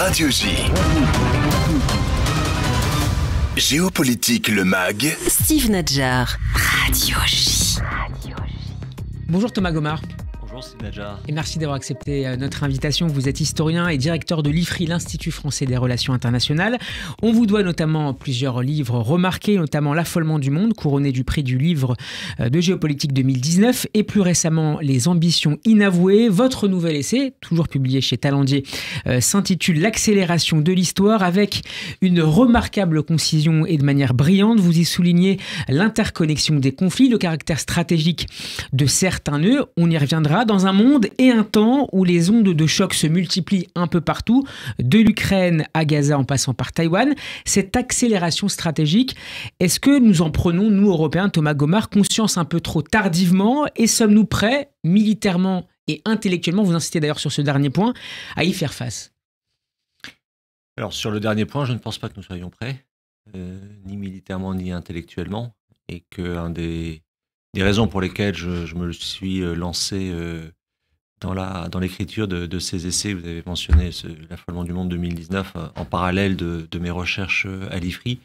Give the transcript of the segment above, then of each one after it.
Radio J. Géopolitique le MAG. Steve Nadjar, Radio J. Bonjour Thomas Gomard. Bonjour Steve Nadjar. Et merci d'avoir accepté notre invitation. Vous êtes historien et directeur de l'IFRI, l'Institut français des relations internationales. On vous doit notamment plusieurs livres remarqués, notamment L'affolement du monde, couronné du prix du livre de géopolitique 2019, et plus récemment Les ambitions inavouées. Votre nouvel essai, toujours publié chez Talendier, s'intitule L'accélération de l'histoire, avec une remarquable concision et de manière brillante. Vous y soulignez l'interconnexion des conflits, le caractère stratégique de certains nœuds. On y reviendra. Dans un monde et un temps où les ondes de choc se multiplient un peu partout, de l'Ukraine à Gaza en passant par Taïwan, cette accélération stratégique, est-ce que nous en prenons, nous Européens, Thomas Gomard, conscience un peu trop tardivement, et sommes-nous prêts, militairement et intellectuellement, vous insistez d'ailleurs sur ce dernier point, à y faire face? Alors sur le dernier point, je ne pense pas que nous soyons prêts, ni militairement ni intellectuellement, et qu'un des raisons pour lesquelles je me suis lancé dans l'écriture de ces essais, vous avez mentionné L'affolement du monde 2019, en parallèle de mes recherches à l'IFRI,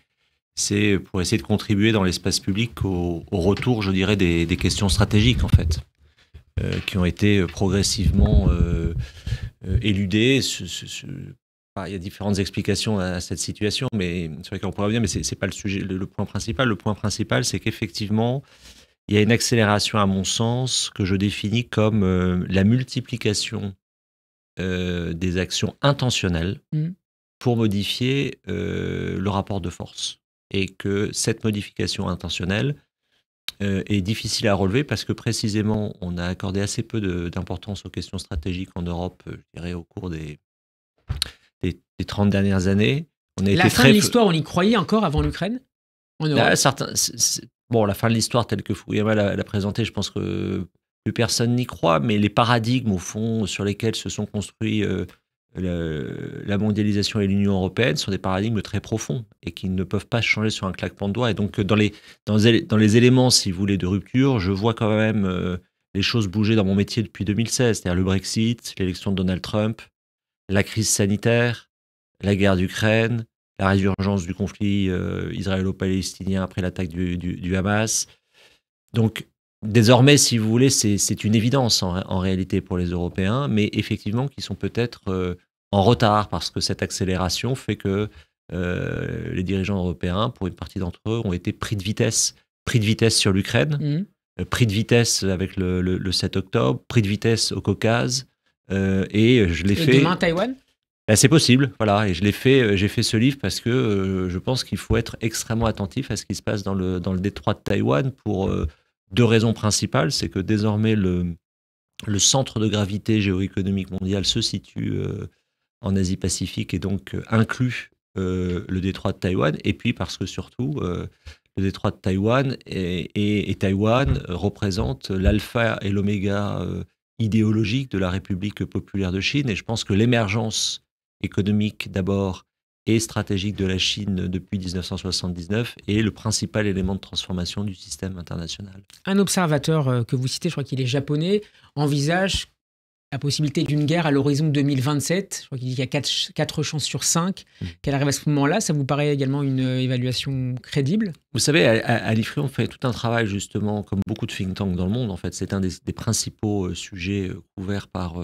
c'est pour essayer de contribuer dans l'espace public au retour, je dirais, des questions stratégiques, en fait, qui ont été progressivement éludées. Il y a différentes explications à cette situation, mais sur lesquelles on pourrait revenir, mais c'est pas le sujet, le point principal. Le point principal, c'est qu'effectivement, il y a une accélération, à mon sens, que je définis comme la multiplication des actions intentionnelles pour modifier le rapport de force. Et que cette modification intentionnelle est difficile à relever parce que précisément, on a accordé assez peu d'importance aux questions stratégiques en Europe, je dirais, au cours des 30 dernières années. La fin de l'histoire, on y croyait encore avant l'Ukraine en Europe? La fin de l'histoire telle que Fukuyama l'a présentée, je pense que plus personne n'y croit, mais les paradigmes, au fond, sur lesquels se sont construits la mondialisation et l'Union européenne sont des paradigmes très profonds et qui ne peuvent pas changer sur un claquement de doigts. Et donc, dans les éléments, si vous voulez, de rupture, je vois quand même les choses bouger dans mon métier depuis 2016, c'est-à-dire le Brexit, l'élection de Donald Trump, la crise sanitaire, la guerre d'Ukraine, la résurgence du conflit israélo-palestinien après l'attaque du Hamas. Donc, désormais, si vous voulez, c'est une évidence en réalité pour les Européens, mais effectivement qui sont peut-être en retard parce que cette accélération fait que les dirigeants européens, pour une partie d'entre eux, ont été pris de vitesse sur l'Ukraine, pris de vitesse avec le 7 octobre, pris de vitesse au Caucase, et je l'ai fait... Demain, Taïwan? C'est possible, voilà, et j'ai fait ce livre parce que je pense qu'il faut être extrêmement attentif à ce qui se passe dans le détroit de Taïwan pour deux raisons principales. C'est que désormais le centre de gravité géoéconomique mondial se situe en Asie-Pacifique et donc inclut le détroit de Taïwan, et puis parce que surtout le détroit de Taïwan et Taïwan représentent l'alpha et l'oméga idéologique de la République populaire de Chine, et je pense que l'émergence économique d'abord et stratégique de la Chine depuis 1979 est le principal élément de transformation du système international. Un observateur que vous citez, je crois qu'il est japonais, envisage la possibilité d'une guerre à l'horizon 2027. Je crois qu'il dit qu'il y a 4 chances sur 5 qu'elle arrive à ce moment-là. Ça vous paraît également une évaluation crédible? Vous savez, à l'IFRI, on fait tout un travail justement, comme beaucoup de think tanks dans le monde. En fait, c'est un des principaux sujets couverts par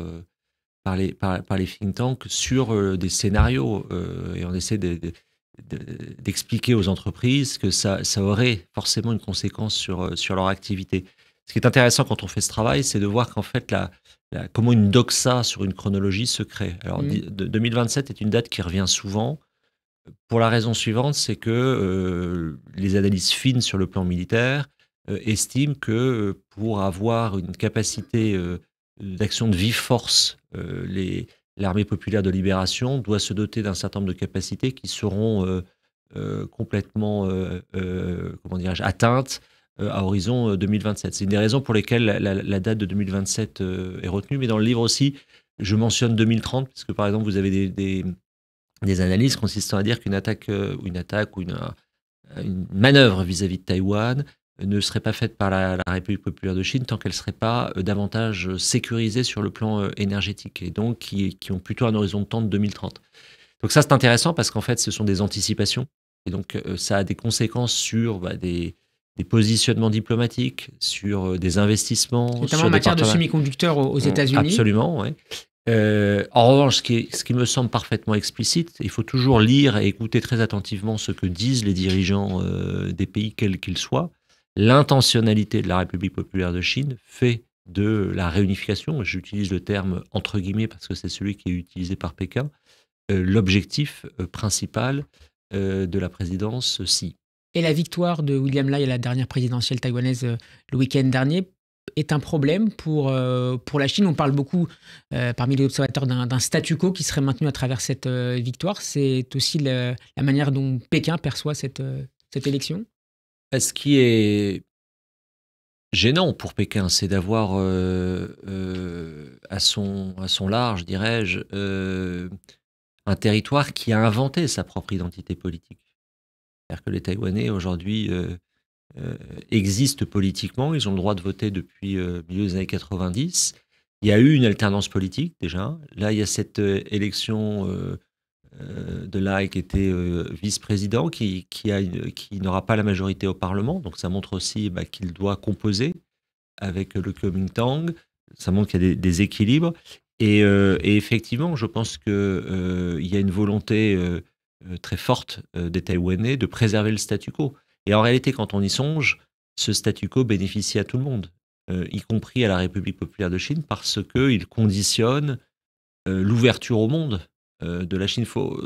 les think tanks sur des scénarios, et on essaie d'expliquer aux entreprises que ça aurait forcément une conséquence sur leur activité. Ce qui est intéressant quand on fait ce travail, c'est de voir qu'en fait, comment une doxa sur une chronologie se crée. Alors, 2027 est une date qui revient souvent, pour la raison suivante, c'est que les analyses fines sur le plan militaire estiment que pour avoir une capacité d'action de vive force, l'armée populaire de libération doit se doter d'un certain nombre de capacités qui seront complètement atteintes à horizon 2027. C'est une des raisons pour lesquelles la date de 2027 est retenue, mais dans le livre aussi, je mentionne 2030, parce que par exemple, vous avez des analyses consistant à dire qu'une attaque ou une manœuvre vis-à-vis de Taïwan ne serait pas faite par la République populaire de Chine tant qu'elle ne serait pas davantage sécurisée sur le plan énergétique, et donc qui ont plutôt un horizon de temps de 2030. Donc ça, c'est intéressant parce qu'en fait, ce sont des anticipations. Et donc, ça a des conséquences sur des positionnements diplomatiques, sur des investissements, Notamment sur en des matière de partenariats. semi-conducteurs aux États-Unis. Absolument, oui. En revanche, ce qui me semble parfaitement explicite, il faut toujours lire et écouter très attentivement ce que disent les dirigeants des pays, quels qu'ils soient. L'intentionnalité de la République populaire de Chine fait de la réunification, j'utilise le terme entre guillemets parce que c'est celui qui est utilisé par Pékin, l'objectif principal de la présidence Xi. Et la victoire de William Lai à la dernière présidentielle taïwanaise le week-end dernier est un problème pour la Chine. On parle beaucoup parmi les observateurs d'un statu quo qui serait maintenu à travers cette victoire. C'est aussi la manière dont Pékin perçoit cette élection. Ce qui est gênant pour Pékin, c'est d'avoir à son large, dirais-je, un territoire qui a inventé sa propre identité politique. C'est-à-dire que les Taïwanais aujourd'hui existent politiquement, ils ont le droit de voter depuis le milieu des années 90. Il y a eu une alternance politique déjà. Là, il y a cette élection de Lai qui était vice-président, qui n'aura pas la majorité au Parlement. Donc ça montre aussi qu'il doit composer avec le Kuomintang. Ça montre qu'il y a des équilibres. Et effectivement, je pense qu'il y a une volonté très forte des Taïwanais de préserver le statu quo. Et en réalité, quand on y songe, ce statu quo bénéficie à tout le monde, y compris à la République populaire de Chine, parce qu'il conditionne l'ouverture au monde de la Chine. Faut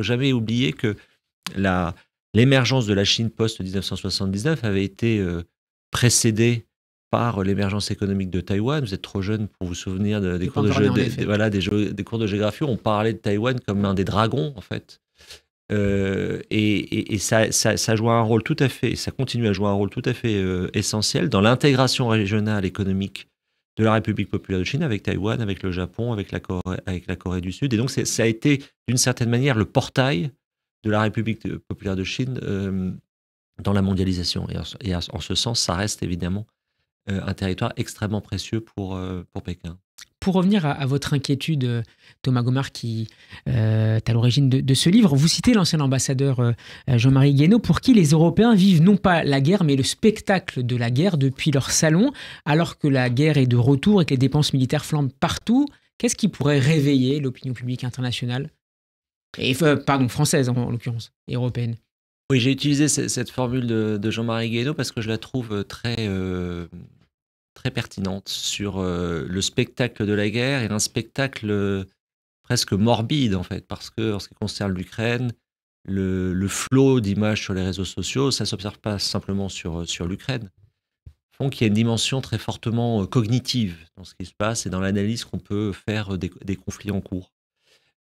jamais oublier que l'émergence de la Chine post-1979 avait été précédée par l'émergence économique de Taïwan. Vous êtes trop jeune pour vous souvenir des cours des cours de géographie. On parlait de Taïwan comme un des dragons, en fait. Et ça joue un rôle tout à fait, ça continue à jouer un rôle tout à fait essentiel dans l'intégration régionale économique de la République populaire de Chine avec Taïwan, avec le Japon, avec la Corée du Sud. Et donc ça a été d'une certaine manière le portail de la République populaire de Chine dans la mondialisation. Et en ce sens, ça reste évidemment un territoire extrêmement précieux pour Pékin. Pour revenir à votre inquiétude, Thomas Gomard, qui est à l'origine de ce livre, vous citez l'ancien ambassadeur Jean-Marie Guénaud, pour qui les Européens vivent non pas la guerre, mais le spectacle de la guerre depuis leur salon, alors que la guerre est de retour et que les dépenses militaires flambent partout. Qu'est-ce qui pourrait réveiller l'opinion publique internationale française en l'occurrence, et européenne? Oui, j'ai utilisé cette formule de Jean-Marie Guénaud parce que je la trouve très pertinente sur le spectacle de la guerre et un spectacle presque morbide en fait, parce que en ce qui concerne l'Ukraine, le flot d'images sur les réseaux sociaux, ça ne s'observe pas simplement sur l'Ukraine, font qu'il y a une dimension très fortement cognitive dans ce qui se passe et dans l'analyse qu'on peut faire des conflits en cours.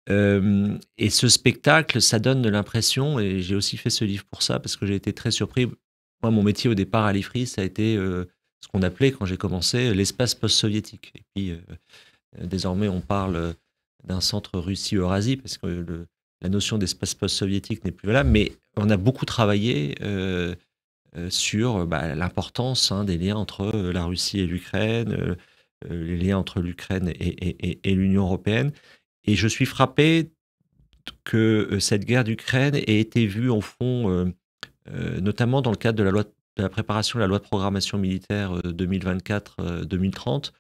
Et ce spectacle, ça donne l'impression, et j'ai aussi fait ce livre pour ça, parce que j'ai été très surpris. Moi, mon métier au départ à l'IFRI, ça a été ce qu'on appelait, quand j'ai commencé, l'espace post-soviétique. Et puis, désormais, on parle d'un centre Russie-Eurasie, parce que la notion d'espace post-soviétique n'est plus valable, mais on a beaucoup travaillé sur l'importance des liens entre la Russie et l'Ukraine, les liens entre l'Ukraine et l'Union européenne. Et je suis frappé que cette guerre d'Ukraine ait été vue, au fond, notamment dans le cadre de la préparation de la loi de programmation militaire 2024-2030,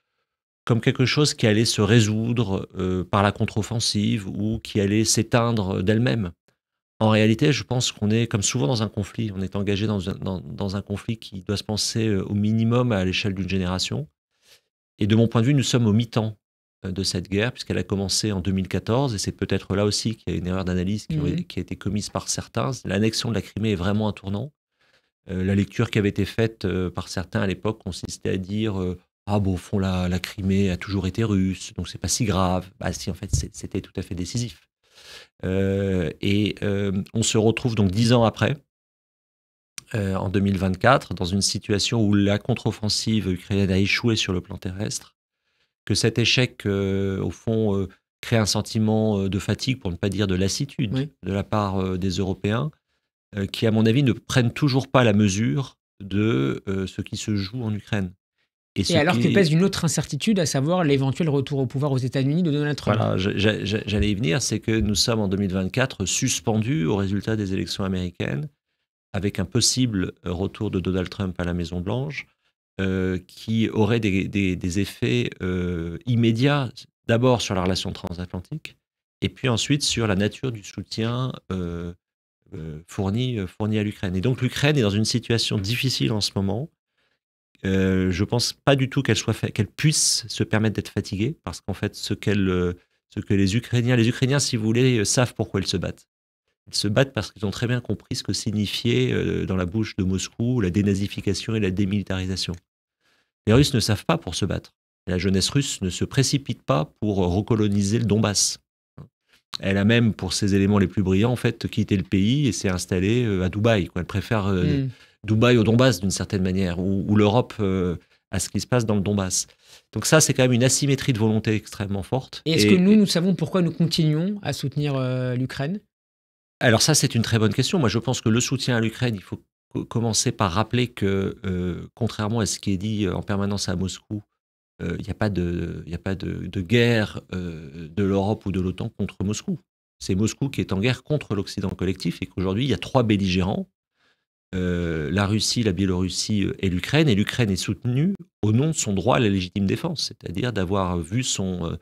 comme quelque chose qui allait se résoudre par la contre-offensive ou qui allait s'éteindre d'elle-même. En réalité, je pense qu'on est, comme souvent dans un conflit, on est engagé dans un conflit qui doit se penser au minimum à l'échelle d'une génération. Et de mon point de vue, nous sommes au mi-temps de cette guerre, puisqu'elle a commencé en 2014, et c'est peut-être là aussi qu'il y a une erreur d'analyse qui a été commise par certains. L'annexion de la Crimée est vraiment un tournant. La lecture qui avait été faite par certains à l'époque consistait à dire au fond, la Crimée a toujours été russe, donc c'est pas si grave. Si, en fait, c'était tout à fait décisif. On se retrouve donc 10 ans après, en 2024, dans une situation où la contre-offensive ukrainienne a échoué sur le plan terrestre, que cet échec, au fond, crée un sentiment de fatigue, pour ne pas dire de lassitude, de la part des Européens, qui, à mon avis, ne prennent toujours pas la mesure de ce qui se joue en Ukraine. Et alors que pèse une autre incertitude, à savoir l'éventuel retour au pouvoir aux États-Unis de Donald Trump. Voilà, j'allais y venir, c'est que nous sommes en 2024 suspendus au résultat des élections américaines, avec un possible retour de Donald Trump à la Maison-Blanche, qui aurait des effets immédiats, d'abord sur la relation transatlantique, et puis ensuite sur la nature du soutien fourni à l'Ukraine. Et donc l'Ukraine est dans une situation difficile en ce moment. Je pense pas du tout qu'elle puisse se permettre d'être fatiguée, parce qu'en fait, ce que les Ukrainiens, si vous voulez, savent pourquoi ils se battent. Ils se battent parce qu'ils ont très bien compris ce que signifiait dans la bouche de Moscou la dénazification et la démilitarisation. Les Russes ne savent pas pour se battre. La jeunesse russe ne se précipite pas pour recoloniser le Donbass. Elle a même, pour ses éléments les plus brillants, en fait, quitté le pays et s'est installée à Dubaï. Elle préfère Dubaï au Donbass, d'une certaine manière, ou l'Europe à ce qui se passe dans le Donbass. Donc ça, c'est quand même une asymétrie de volonté extrêmement forte. Et est-ce que nous savons pourquoi nous continuons à soutenir l'Ukraine ? Alors ça, c'est une très bonne question. Moi, je pense que le soutien à l'Ukraine, il faut commencer par rappeler que, contrairement à ce qui est dit en permanence à Moscou, il n'y a pas de guerre de l'Europe ou de l'OTAN contre Moscou. C'est Moscou qui est en guerre contre l'Occident collectif et qu'aujourd'hui, il y a 3 belligérants, la Russie, la Biélorussie et l'Ukraine. Et l'Ukraine est soutenue au nom de son droit à la légitime défense, c'est-à-dire d'avoir vu son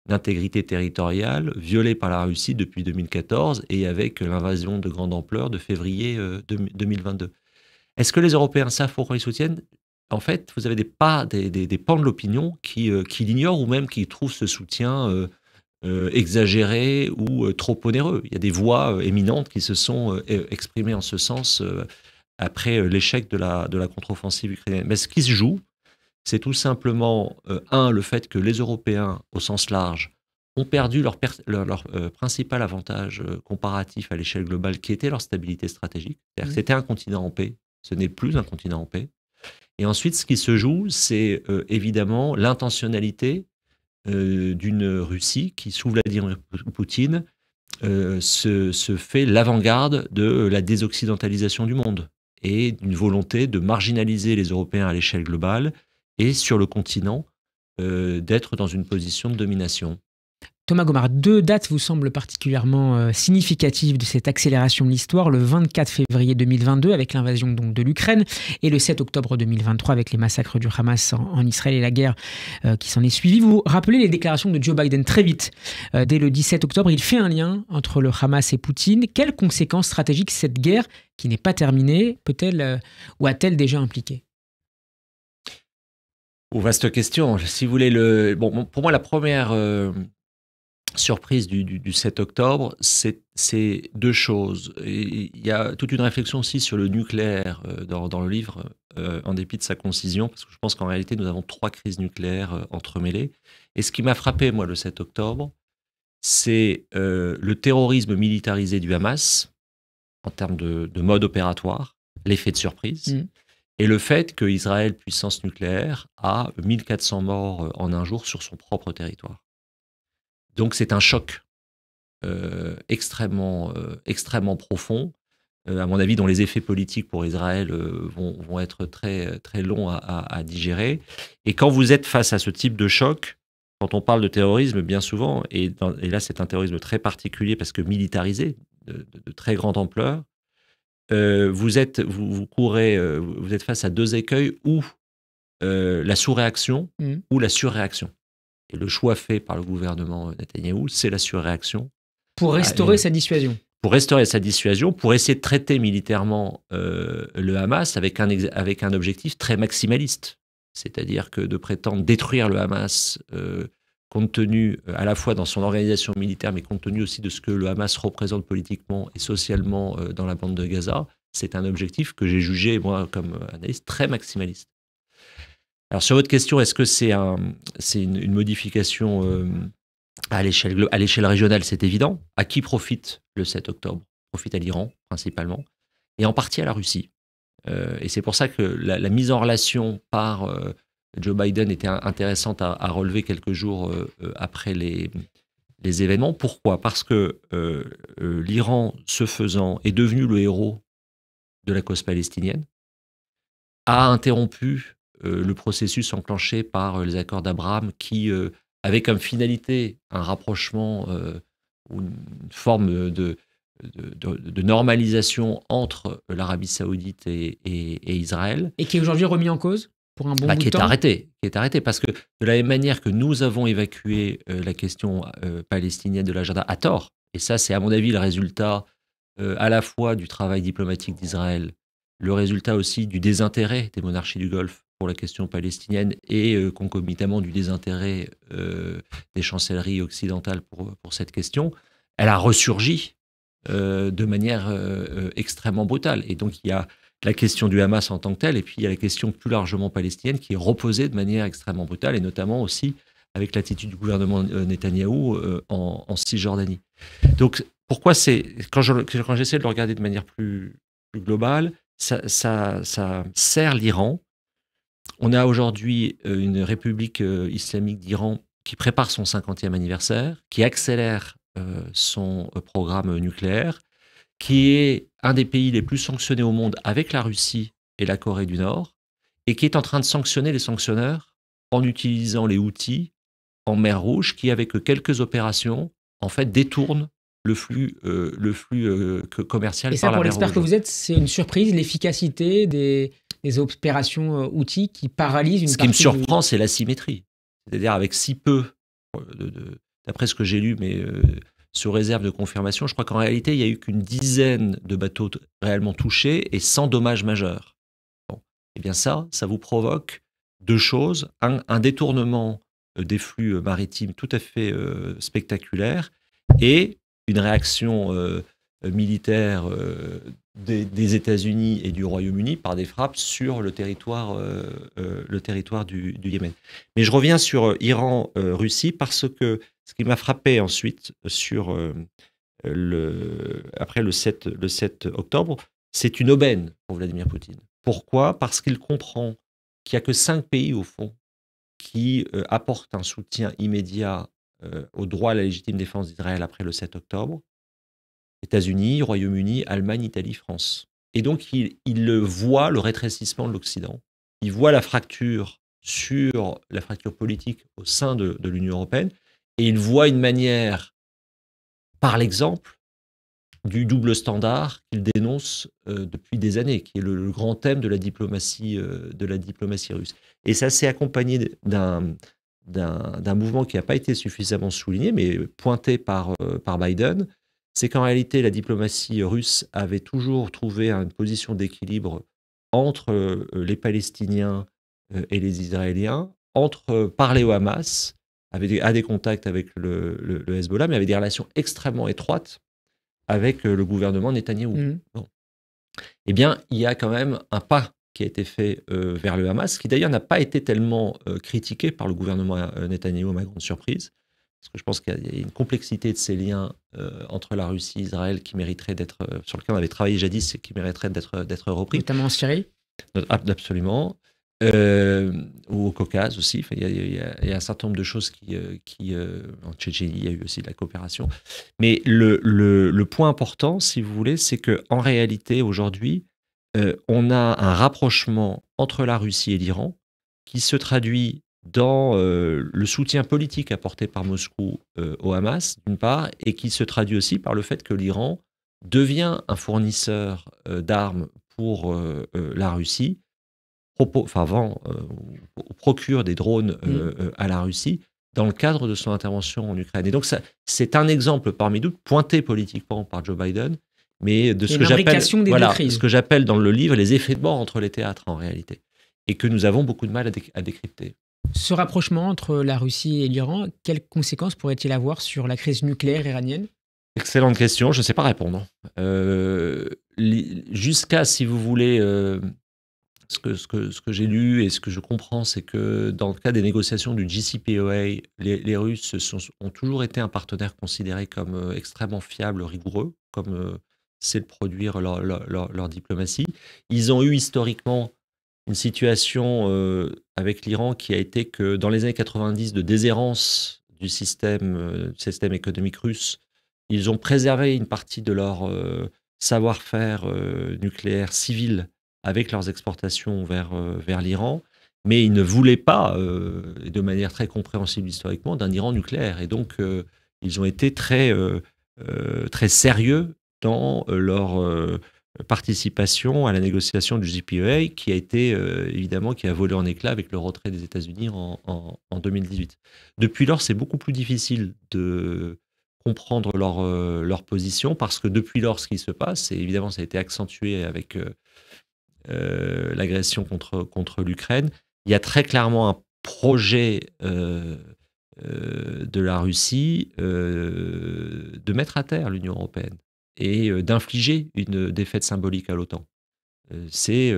intégrité territoriale violée par la Russie depuis 2014 et avec l'invasion de grande ampleur de février 2022. Est-ce que les Européens savent pourquoi ils soutiennent ? En fait, vous avez des pans de l'opinion qui l'ignorent ou même qui trouvent ce soutien exagéré ou trop onéreux. Il y a des voix éminentes qui se sont exprimées en ce sens après l'échec de la contre-offensive ukrainienne. Mais ce qui se joue, c'est tout simplement, le fait que les Européens, au sens large, ont perdu leur principal avantage comparatif à l'échelle globale, qui était leur stabilité stratégique. C'est-à-dire que c'était un continent en paix, ce n'est plus un continent en paix. Et ensuite, ce qui se joue, c'est évidemment l'intentionnalité d'une Russie qui, sous Vladimir Poutine, se fait l'avant-garde de la désoccidentalisation du monde et d'une volonté de marginaliser les Européens à l'échelle globale et sur le continent d'être dans une position de domination. Thomas Gomard, 2 dates vous semblent particulièrement significatives de cette accélération de l'histoire. Le 24 février 2022 avec l'invasion donc de l'Ukraine et le 7 octobre 2023 avec les massacres du Hamas en Israël et la guerre qui s'en est suivie. Vous rappelez les déclarations de Joe Biden très vite. Dès le 17 octobre, il fait un lien entre le Hamas et Poutine. Quelles conséquences stratégiques cette guerre, qui n'est pas terminée, peut-elle ou a-t-elle déjà impliqué ? Vaste question. Si vous voulez, pour moi, la première surprise du 7 octobre, c'est 2 choses. Et il y a toute une réflexion aussi sur le nucléaire dans le livre, en dépit de sa concision, parce que je pense qu'en réalité, nous avons 3 crises nucléaires entremêlées. Et ce qui m'a frappé, moi, le 7 octobre, c'est le terrorisme militarisé du Hamas, en termes de mode opératoire, l'effet de surprise, et le fait qu'Israël, puissance nucléaire, a 1400 morts en un jour sur son propre territoire. Donc c'est un choc extrêmement profond, à mon avis, dont les effets politiques pour Israël vont être très, très longs à digérer. Et quand vous êtes face à ce type de choc, quand on parle de terrorisme, bien souvent, et là c'est un terrorisme très particulier parce que militarisé, de très grande ampleur, vous êtes face à 2 écueils, ou la sous-réaction ou la surréaction. Et le choix fait par le gouvernement Netanyahou, c'est la surréaction. Pour restaurer sa dissuasion. Pour restaurer sa dissuasion, pour essayer de traiter militairement le Hamas avec un objectif très maximaliste. C'est-à-dire que de prétendre détruire le Hamas, compte tenu à la fois dans son organisation militaire, mais compte tenu aussi de ce que le Hamas représente politiquement et socialement dans la bande de Gaza, c'est un objectif que j'ai jugé, moi, comme analyste, très maximaliste. Alors sur votre question, est-ce que c'est une modification à l'échelle régionale? C'est évident. À qui profite le 7 octobre? Profite à l'Iran, principalement, et en partie à la Russie. Et c'est pour ça que la mise en relation par Joe Biden était intéressante à relever quelques jours après les événements. Pourquoi? Parce que l'Iran, ce faisant, est devenu le héros de la cause palestinienne, a interrompu le processus enclenché par les accords d'Abraham qui avait comme finalité un rapprochement ou une forme de normalisation entre l'Arabie saoudite et Israël. Et qui est aujourd'hui remis en cause pour un bon bout de temps. Qui est arrêté, parce que de la même manière que nous avons évacué la question palestinienne de l'agenda à tort, et ça c'est à mon avis le résultat à la fois du travail diplomatique d'Israël, le résultat aussi du désintérêt des monarchies du Golfe pour la question palestinienne et concomitamment du désintérêt des chancelleries occidentales pour cette question, elle a ressurgi de manière extrêmement brutale. Et donc il y a la question du Hamas en tant que tel, et puis il y a la question plus largement palestinienne qui est reposée de manière extrêmement brutale, et notamment aussi avec l'attitude du gouvernement Netanyahou en Cisjordanie. Donc pourquoi quand j'essaie de le regarder de manière plus globale, ça sert l'Iran. On a aujourd'hui une république islamique d'Iran qui prépare son 50e anniversaire, qui accélère son programme nucléaire, qui est un des pays les plus sanctionnés au monde avec la Russie et la Corée du Nord, et qui est en train de sanctionner les sanctionneurs en utilisant les Houthis en mer Rouge, qui, avec quelques opérations, en fait, détournent le flux commercial et ça, par la mer Rouge. pour l'expert que vous êtes, c'est une surprise, l'efficacité des opérations Houthis qui paralysent une partie. Ce qui me surprend, c'est l'asymétrie. C'est-à-dire avec si peu, d'après ce que j'ai lu, mais sous réserve de confirmation, je crois qu'en réalité, il n'y a eu qu'une dizaine de bateaux réellement touchés et sans dommages majeurs. Bon. Eh bien ça vous provoque deux choses. Un détournement des flux maritimes tout à fait spectaculaire et une réaction militaire des États-Unis et du Royaume-Uni par des frappes sur le territoire du Yémen. Mais je reviens sur Iran-Russie parce que ce qui m'a frappé ensuite après le 7 octobre, c'est une aubaine pour Vladimir Poutine. Pourquoi ? Parce qu'il comprend qu'il n'y a que 5 pays, au fond, qui apportent un soutien immédiat au droit à la légitime défense d'Israël après le 7 octobre. États-Unis, Royaume-Uni, Allemagne, Italie, France. Et donc, il voit le rétrécissement de l'Occident. Il voit la fracture politique au sein de l'Union européenne. Et il voit une manière, par l'exemple, du double standard qu'il dénonce depuis des années, qui est le grand thème de la diplomatie russe. Et ça s'est accompagné d'un mouvement qui n'a pas été suffisamment souligné, mais pointé par Biden. C'est qu'en réalité, la diplomatie russe avait toujours trouvé une position d'équilibre entre les Palestiniens et les Israéliens, parler au Hamas, a des contacts avec le Hezbollah, mais avait des relations extrêmement étroites avec le gouvernement Netanyahou. Bon. Eh bien, il y a quand même un pas qui a été fait vers le Hamas, qui d'ailleurs n'a pas été tellement critiqué par le gouvernement Netanyahou, à ma grande surprise, parce que je pense qu'il y a une complexité de ces liens entre la Russie et Israël qui mériterait sur lequel on avait travaillé jadis et qui mériterait d'être repris. Notamment en Syrie ? Absolument. Ou au Caucase aussi. Enfin, il y a un certain nombre de choses en Tchétchénie, il y a eu aussi de la coopération. Mais le point important, si vous voulez, c'est qu'en réalité, aujourd'hui, on a un rapprochement entre la Russie et l'Iran qui se traduit dans le soutien politique apporté par Moscou au Hamas, d'une part, et qui se traduit aussi par le fait que l'Iran devient un fournisseur d'armes pour la Russie, procure des drones à la Russie dans le cadre de son intervention en Ukraine. Et donc, c'est un exemple parmi d'autres, pointé politiquement par Joe Biden, mais de ce que j'appelle dans le livre les effets de bord entre les théâtres en réalité, et que nous avons beaucoup de mal à décrypter. Ce rapprochement entre la Russie et l'Iran, quelles conséquences pourrait-il avoir sur la crise nucléaire iranienne ? Excellente question, je ne sais pas répondre. Jusqu'à, si vous voulez, ce que j'ai lu et ce que je comprends, c'est que dans le cas des négociations du JCPOA, les Russes ont toujours été un partenaire considéré comme extrêmement fiable, rigoureux, comme c'est de produire leur diplomatie. Ils ont eu historiquement une situation avec l'Iran qui a été que dans les années 90 de déshérence du système économique russe, ils ont préservé une partie de leur savoir-faire nucléaire civil avec leurs exportations vers l'Iran, mais ils ne voulaient pas, et de manière très compréhensible historiquement, d'un Iran nucléaire. Et donc, ils ont été très sérieux dans leur participation à la négociation du JPEA, qui a été évidemment qui a volé en éclats avec le retrait des États-Unis en 2018. Depuis lors, c'est beaucoup plus difficile de comprendre leur position, parce que depuis lors, ce qui se passe, et évidemment ça a été accentué avec l'agression contre l'Ukraine, il y a très clairement un projet de la Russie de mettre à terre l'Union européenne et d'infliger une défaite symbolique à l'OTAN. C'est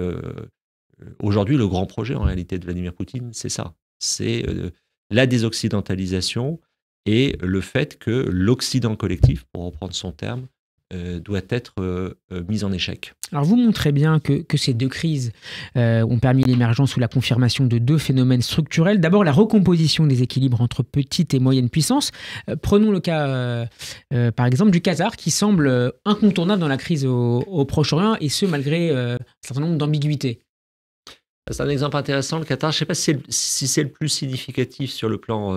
aujourd'hui le grand projet en réalité de Vladimir Poutine, c'est ça. C'est la désoccidentalisation et le fait que l'Occident collectif, pour reprendre son terme, doit être mise en échec. Alors vous montrez bien que ces deux crises ont permis l'émergence ou la confirmation de deux phénomènes structurels. D'abord, la recomposition des équilibres entre petites et moyennes puissances. Prenons le cas, par exemple, du Qatar, qui semble incontournable dans la crise au Proche-Orient, et ce, malgré un certain nombre d'ambiguïtés. C'est un exemple intéressant, le Qatar. Je ne sais pas si c'est le plus significatif sur le plan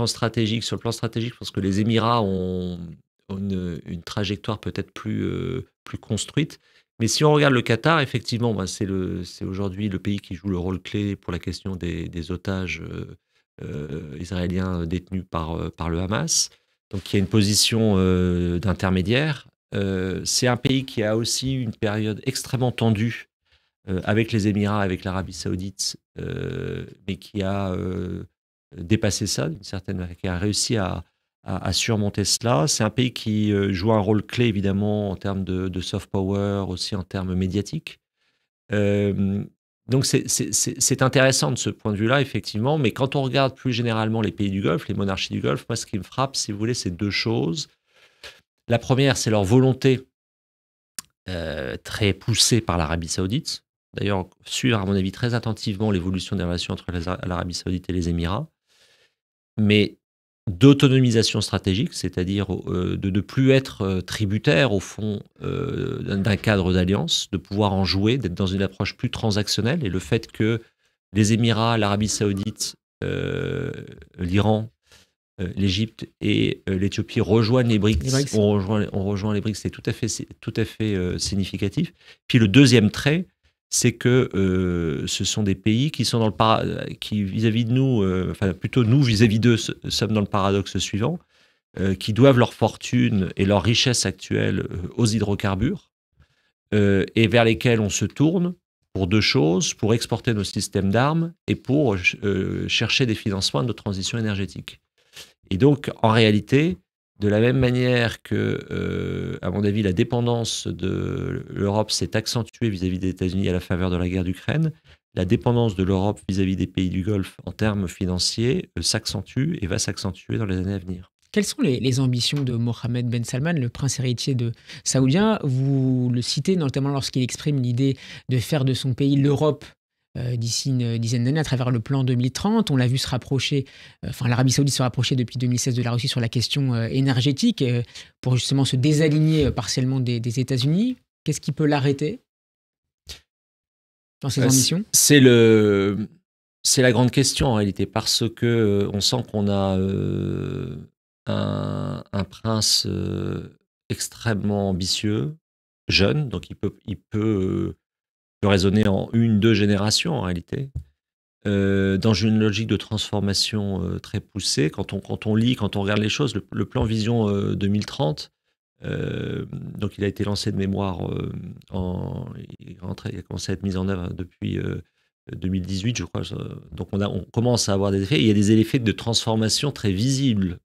stratégique. Sur le plan stratégique, je pense que les Émirats ont une trajectoire peut-être plus construite. Mais si on regarde le Qatar, effectivement, c'est aujourd'hui le pays qui joue le rôle clé pour la question des otages israéliens détenus par le Hamas. Donc, il y a une position d'intermédiaire. C'est un pays qui a aussi une période extrêmement tendue avec les Émirats, avec l'Arabie Saoudite, mais qui a dépassé ça d'une certaine manière, qui a réussi à surmonter cela. C'est un pays qui joue un rôle clé, évidemment, en termes de soft power, aussi en termes médiatiques. Donc, c'est intéressant de ce point de vue-là, effectivement. Mais quand on regarde plus généralement les pays du Golfe, les monarchies du Golfe, moi, ce qui me frappe, si vous voulez, c'est deux choses. La première, c'est leur volonté très poussée par l'Arabie Saoudite. D'ailleurs, suivre, à mon avis, très attentivement l'évolution des relations entre l'Arabie Saoudite et les Émirats. Mais d'autonomisation stratégique, c'est-à-dire de ne plus être tributaire, au fond, d'un cadre d'alliance, de pouvoir en jouer, d'être dans une approche plus transactionnelle. Et le fait que les Émirats, l'Arabie Saoudite, l'Iran, l'Égypte et l'Éthiopie rejoignent les BRICS, ont rejoint les BRICS, c'est tout à fait significatif. Puis le deuxième trait, c'est que ce sont des pays qui sont qui vis-à-vis de nous, enfin plutôt nous vis-à-vis d'eux, sommes dans le paradoxe suivant, qui doivent leur fortune et leur richesse actuelle aux hydrocarbures, et vers lesquels on se tourne pour deux choses: pour exporter nos systèmes d'armes et pour chercher des financements de notre transition énergétique. Et donc, en réalité, de la même manière que, à mon avis, la dépendance de l'Europe s'est accentuée vis-à-vis des États-Unis à la faveur de la guerre d'Ukraine, la dépendance de l'Europe vis-à-vis des pays du Golfe en termes financiers s'accentue et va s'accentuer dans les années à venir. Quelles sont les ambitions de Mohammed Ben Salman, le prince héritier saoudien? Vous le citez notamment lorsqu'il exprime l'idée de faire de son pays l'Europe d'ici une dizaine d'années à travers le plan 2030. On l'a vu se rapprocher, l'Arabie Saoudite se rapprocher depuis 2016 de la Russie sur la question énergétique pour justement se désaligner partiellement des États-Unis. Qu'est-ce qui peut l'arrêter dans ses ambitions? C'est la grande question en réalité, parce que on sent qu'on a un prince extrêmement ambitieux, jeune, donc il peut raisonner en 1-2 générations en réalité, dans une logique de transformation très poussée. Quand on lit, quand on regarde les choses, le plan Vision 2030, donc il a été lancé de mémoire, il a commencé à être mis en œuvre depuis 2018, je crois. Donc on commence à avoir des effets. Il y a des effets de transformation très visibles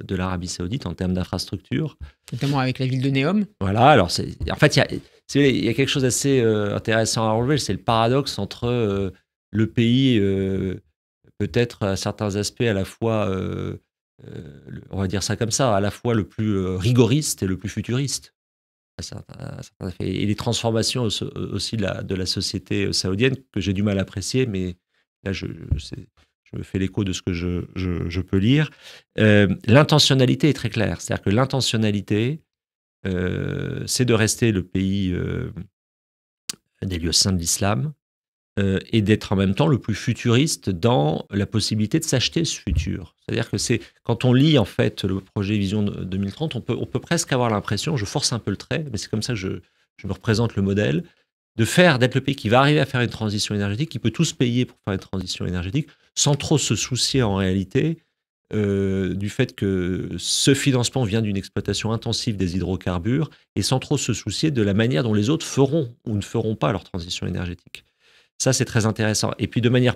de l'Arabie Saoudite en termes d'infrastructures. Notamment avec la ville de Neom. Voilà, alors en fait, il y a quelque chose d'assez intéressant à relever, c'est le paradoxe entre le pays, peut-être à certains aspects à la fois, on va dire ça comme ça, à la fois le plus rigoriste et le plus futuriste. Et les transformations aussi de la société saoudienne, que j'ai du mal à apprécier, mais là je me fais l'écho de ce que je peux lire. L'intentionnalité est très claire, c'est-à-dire que l'intentionnalité, c'est de rester le pays des lieux saints de l'islam, et d'être en même temps le plus futuriste dans la possibilité de s'acheter ce futur. C'est-à-dire que quand on lit en fait le projet Vision 2030, on peut presque avoir l'impression, je force un peu le trait, mais c'est comme ça que je me représente le modèle, d'être le pays qui va arriver à faire une transition énergétique, qui peut tous payer pour faire une transition énergétique, sans trop se soucier en réalité du fait que ce financement vient d'une exploitation intensive des hydrocarbures, et sans trop se soucier de la manière dont les autres feront ou ne feront pas leur transition énergétique. Ça, c'est très intéressant. Et puis, de manière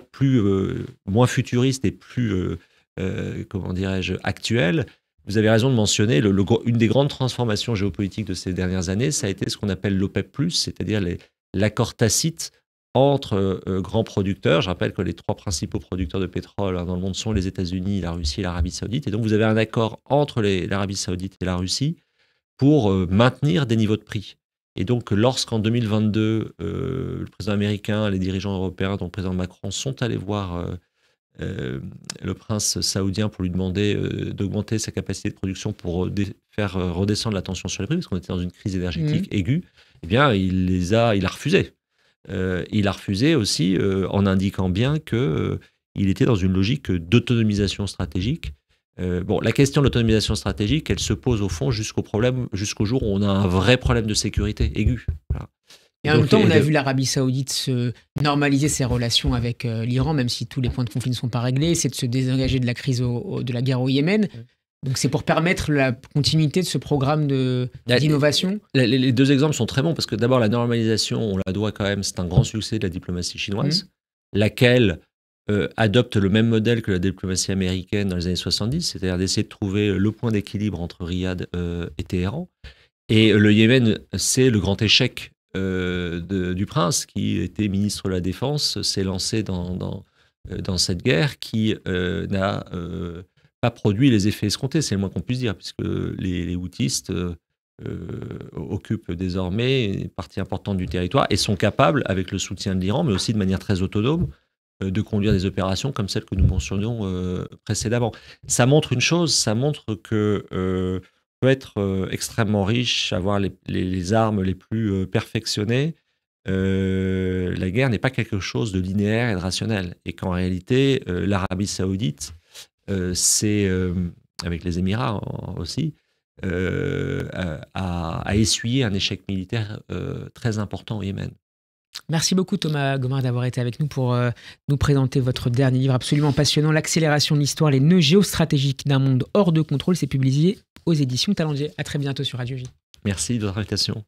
moins futuriste et plus, comment dirais-je, actuelle, vous avez raison de mentionner, une des grandes transformations géopolitiques de ces dernières années, ça a été ce qu'on appelle l'OPEP+, c'est-à-dire l'accord tacite entre grands producteurs. Je rappelle que les 3 principaux producteurs de pétrole dans le monde sont les États-Unis, la Russie et l'Arabie Saoudite. Et donc, vous avez un accord entre l'Arabie Saoudite et la Russie pour maintenir des niveaux de prix. Et donc, lorsqu'en 2022, le président américain, les dirigeants européens, dont le président Macron, sont allés voir le prince saoudien pour lui demander d'augmenter sa capacité de production pour faire redescendre la tension sur les prix, parce qu'on était dans une crise énergétique aiguë, eh bien, il a refusé. Il a refusé aussi en indiquant bien qu'il était dans une logique d'autonomisation stratégique. La question de l'autonomisation stratégique, elle se pose au fond jusqu'au jour où on a un vrai problème de sécurité aigu. Voilà. Et en même temps, on a vu l'Arabie Saoudite se normaliser ses relations avec l'Iran, même si tous les points de conflit ne sont pas réglés, c'est de se désengager de la crise de la guerre au Yémen. Donc c'est pour permettre la continuité de ce programme d'innovation. Les 2 exemples sont très bons, parce que d'abord, la normalisation, on la doit quand même, c'est un grand succès de la diplomatie chinoise, laquelle adopte le même modèle que la diplomatie américaine dans les années 70, c'est-à-dire d'essayer de trouver le point d'équilibre entre Riyad et Téhéran. Et le Yémen, c'est le grand échec du prince, qui était ministre de la Défense, s'est lancé dans cette guerre qui n'a pas produit les effets escomptés, c'est le moins qu'on puisse dire, puisque les Houthis occupent désormais une partie importante du territoire et sont capables, avec le soutien de l'Iran, mais aussi de manière très autonome, de conduire des opérations comme celles que nous mentionnions précédemment. Ça montre une chose, ça montre que peut être extrêmement riche, avoir les armes les plus perfectionnées. La guerre n'est pas quelque chose de linéaire et de rationnel. Et qu'en réalité, l'Arabie Saoudite, c'est, avec les Émirats aussi, a essuyé un échec militaire très important au Yémen. Merci beaucoup Thomas Gomard d'avoir été avec nous pour nous présenter votre dernier livre absolument passionnant, L'accélération de l'histoire, les nœuds géostratégiques d'un monde hors de contrôle. C'est publié aux éditions Talendier. À très bientôt sur Radio J. Merci de votre invitation.